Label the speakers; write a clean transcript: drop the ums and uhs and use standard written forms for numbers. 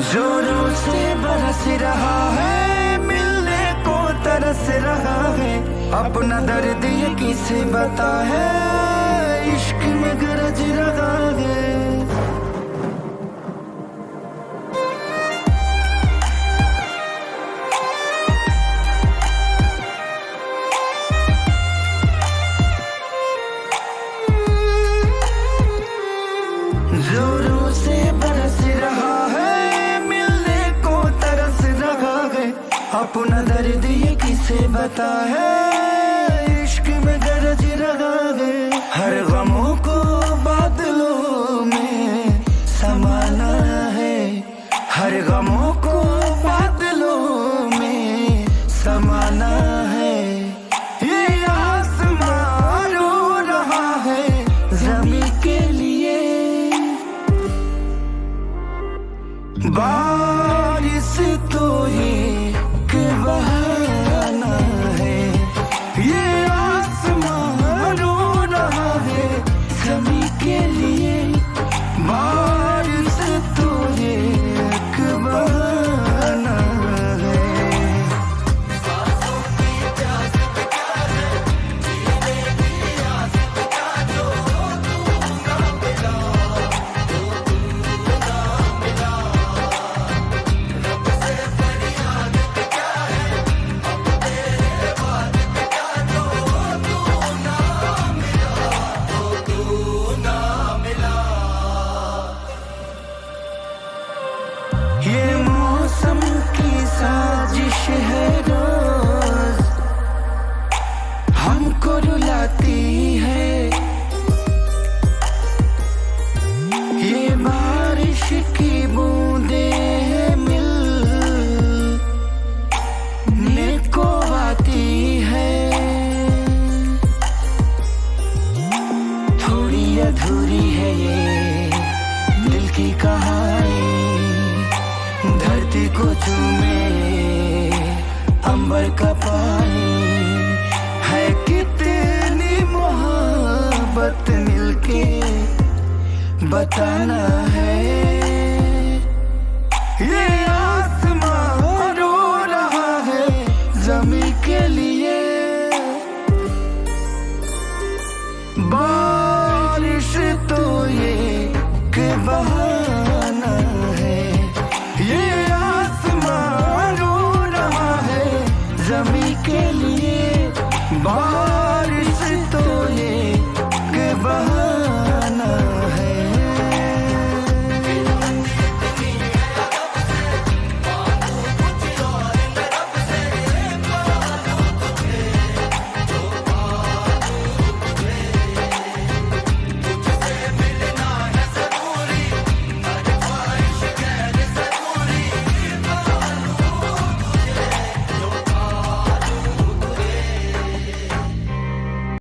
Speaker 1: जोरों से बरस रहा है, मिलने को तरस रहा है। अपना दर्द ये किसे बता है, इश्क में गरज रहा है। जोरों से बरस रहा है, मिलने को तरस रहा है। अपना दर्द ये किसे बता है, इश्क में गरज रहा है। हर गमों को बादलों में समाना है, हर गमों को बादलों में समाना है। ये आसमां रो रहा है ज़मीं के लिए, बारिश तो एक बहाना है। ये आसमां रो रहा है ज़मीं के लिए, बारिश तो एक बहाना है। ये मौसम की साजिश है, रोज हमको रुलाती है। ये बारिश की बूंदें मिलने को आती है। थोड़ी अधूरी है ये दिल की कहानी, धरती को चूमे अंबर का पानी। है कितनी मोहब्बत मिलके बताना है। ये आसमां रो रहा है ज़मीं के लिए, बारिश तो ये के बहाना